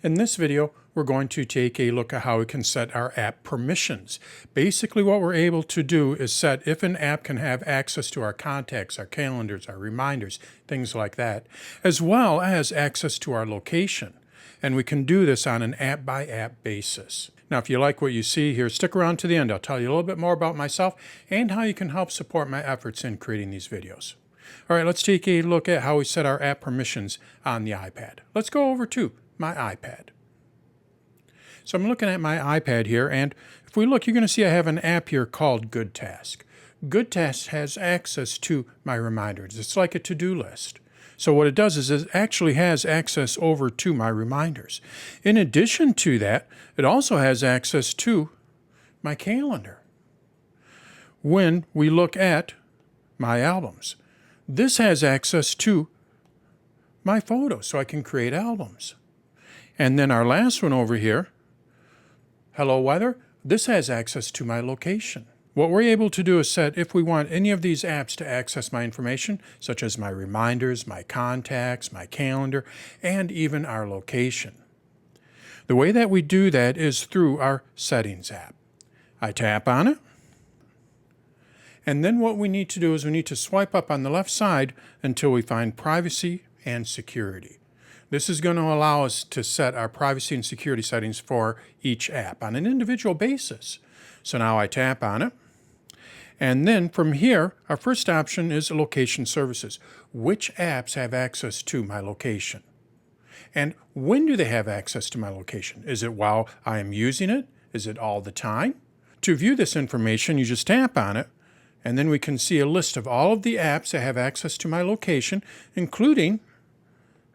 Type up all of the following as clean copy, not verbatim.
In this video, we're going to take a look at how we can set our app permissions. Basically, what we're able to do is set if an app can have access to our contacts, our calendars, our reminders, things like that, as well as access to our location. And we can do this on an app-by-app basis. Now, if you like what you see here, stick around to the end. I'll tell you a little bit more about myself and how you can help support my efforts in creating these videos. All right, let's take a look at how we set our app permissions on the iPad. Let's go over to my iPad. So I'm looking at my iPad here, and if we look, you're going to see I have an app here called Good Task. Good Task has access to my reminders. It's like a to-do list. So what it does is it actually has access over to my reminders. In addition to that, it also has access to my calendar. When we look at my albums, this has access to my photos, so I can create albums. And then our last one over here, Hello Weather, this has access to my location. What we're able to do is set if we want any of these apps to access my information, such as my reminders, my contacts, my calendar, and even our location. The way that we do that is through our Settings app. I tap on it, and then what we need to do is we need to swipe up on the left side until we find Privacy and Security. This is going to allow us to set our privacy and security settings for each app on an individual basis. So now I tap on it. And then from here, our first option is Location Services. Which apps have access to my location? And when do they have access to my location? Is it while I am using it? Is it all the time? To view this information, you just tap on it, and then we can see a list of all of the apps that have access to my location, including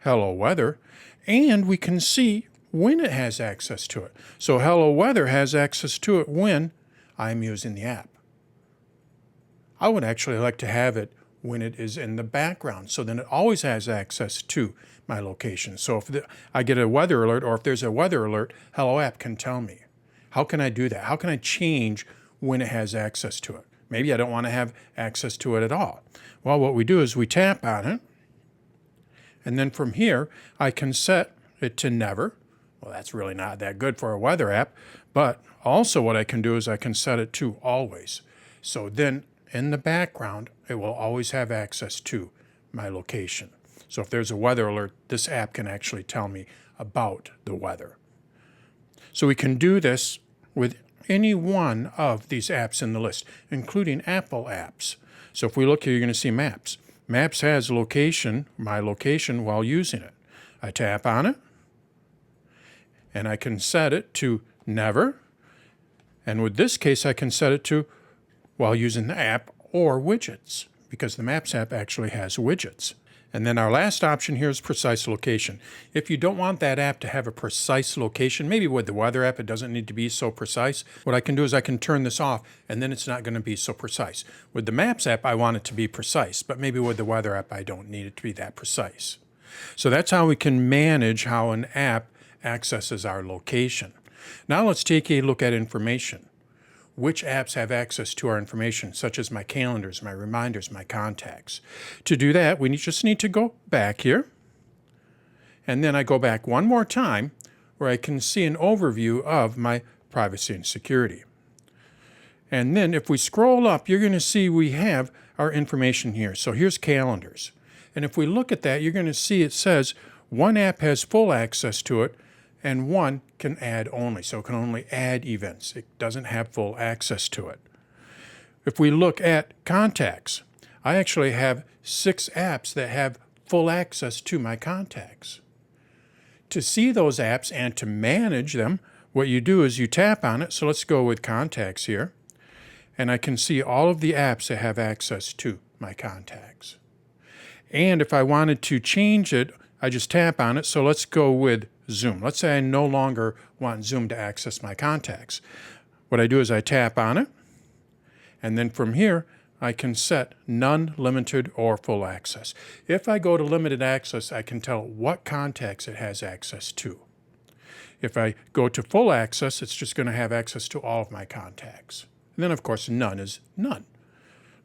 Hello Weather, and we can see when it has access to it. So Hello Weather has access to it when I'm using the app. I would actually like to have it when it is in the background, so then it always has access to my location. So if I get a weather alert, or if there's a weather alert, Hello App can tell me. How can I do that? How can I change when it has access to it? Maybe I don't want to have access to it at all. Well, what we do is we tap on it, and then from here, I can set it to never. Well, that's really not that good for a weather app, but also what I can do is I can set it to always. So then in the background, it will always have access to my location. So if there's a weather alert, this app can actually tell me about the weather. So we can do this with any one of these apps in the list, including Apple apps. So if we look here, you're going to see Maps. Maps has location, my location, while using it. I tap on it, and I can set it to never. And with this case, I can set it to while using the app or widgets, because the Maps app actually has widgets. And then our last option here is precise location. If you don't want that app to have a precise location, maybe with the weather app it doesn't need to be so precise, what I can do is I can turn this off, and then it's not going to be so precise. With the Maps app, I want it to be precise, but maybe with the weather app, I don't need it to be that precise. So that's how we can manage how an app accesses our location. Now let's take a look at information. Which apps have access to our information, such as my calendars, my reminders, my contacts. To do that, we just need to go back here, and then I go back one more time where I can see an overview of my privacy and security. And then if we scroll up, you're going to see we have our information here. So here's calendars. And if we look at that, you're going to see it says one app has full access to it, and one can add only, so it can only add events. It doesn't have full access to it. If we look at contacts, I actually have 6 apps that have full access to my contacts. To see those apps and to manage them, what you do is you tap on it. So let's go with contacts here, and I can see all of the apps that have access to my contacts. And if I wanted to change it, I just tap on it. So let's go with Zoom. Let's say I no longer want Zoom to access my contacts. What I do is I tap on it, and then from here, I can set none, limited, or full access. If I go to limited access, I can tell what contacts it has access to. If I go to full access, it's just going to have access to all of my contacts. And then, of course, none is none.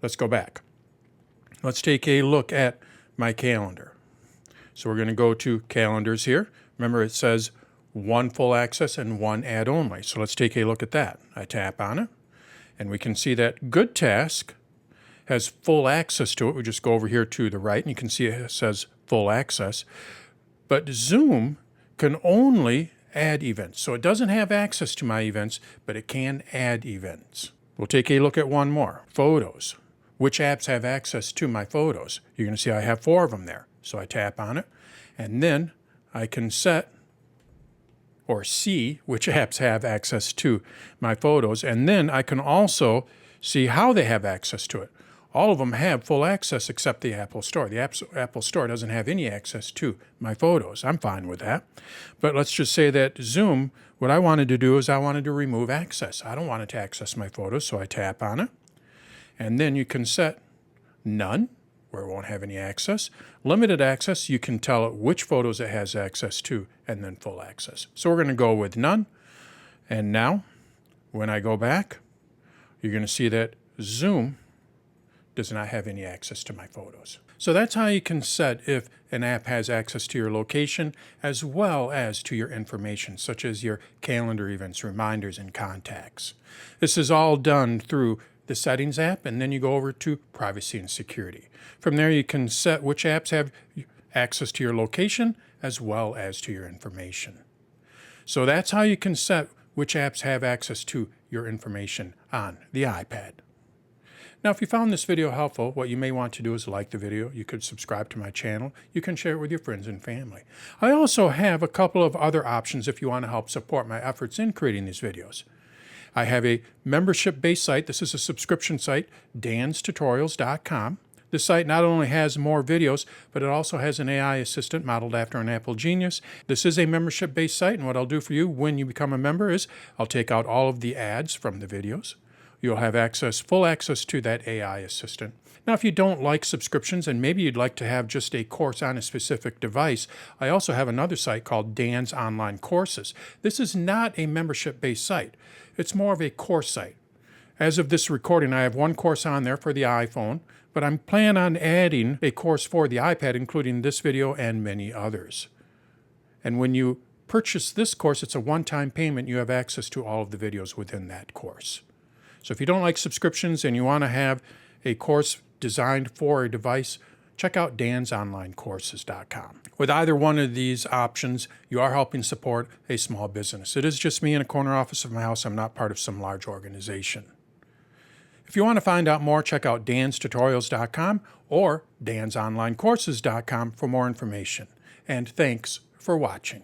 Let's go back. Let's take a look at my calendar. So we're going to go to calendars here. Remember, it says one full access and one add only. So let's take a look at that. I tap on it, and we can see that Good Task has full access to it. We just go over here to the right, and you can see it says full access. But Zoom can only add events. So it doesn't have access to my events, but it can add events. We'll take a look at one more. Photos. Which apps have access to my photos? You're going to see I have 4 of them there. So I tap on it, and then I can set or see which apps have access to my photos, and then I can also see how they have access to it. All of them have full access except the Apple Store. The Apple Store doesn't have any access to my photos. I'm fine with that. But let's just say that Zoom, what I wanted to do is I wanted to remove access. I don't want it to access my photos, so I tap on it. And then you can set none, where it won't have any access. Limited access, you can tell it which photos it has access to, and then full access. So we're going to go with none. And now, when I go back, you're going to see that Zoom does not have any access to my photos. So that's how you can set if an app has access to your location as well as to your information, such as your calendar events, reminders, and contacts. This is all done through the Settings app, and then you go over to Privacy and Security. From there, you can set which apps have access to your location as well as to your information. So that's how you can set which apps have access to your information on the iPad. Now, if you found this video helpful, what you may want to do is like the video. You could subscribe to my channel. You can share it with your friends and family. I also have a couple of other options if you want to help support my efforts in creating these videos. I have a membership-based site. This is a subscription site, danstutorials.com. This site not only has more videos, but it also has an AI assistant modeled after an Apple Genius. This is a membership-based site, and what I'll do for you when you become a member is I'll take out all of the ads from the videos. You'll have access, full access to that AI assistant. Now, if you don't like subscriptions and maybe you'd like to have just a course on a specific device, I also have another site called Dan's Online Courses. This is not a membership-based site. It's more of a course site. As of this recording, I have one course on there for the iPhone, but I'm planning on adding a course for the iPad, including this video and many others. And when you purchase this course, it's a one-time payment. You have access to all of the videos within that course. So if you don't like subscriptions and you want to have a course designed for a device, check out dansonlinecourses.com. With either one of these options, you are helping support a small business. It is just me in a corner office of my house. I'm not part of some large organization. If you want to find out more, check out danstutorials.com or dansonlinecourses.com for more information. And thanks for watching.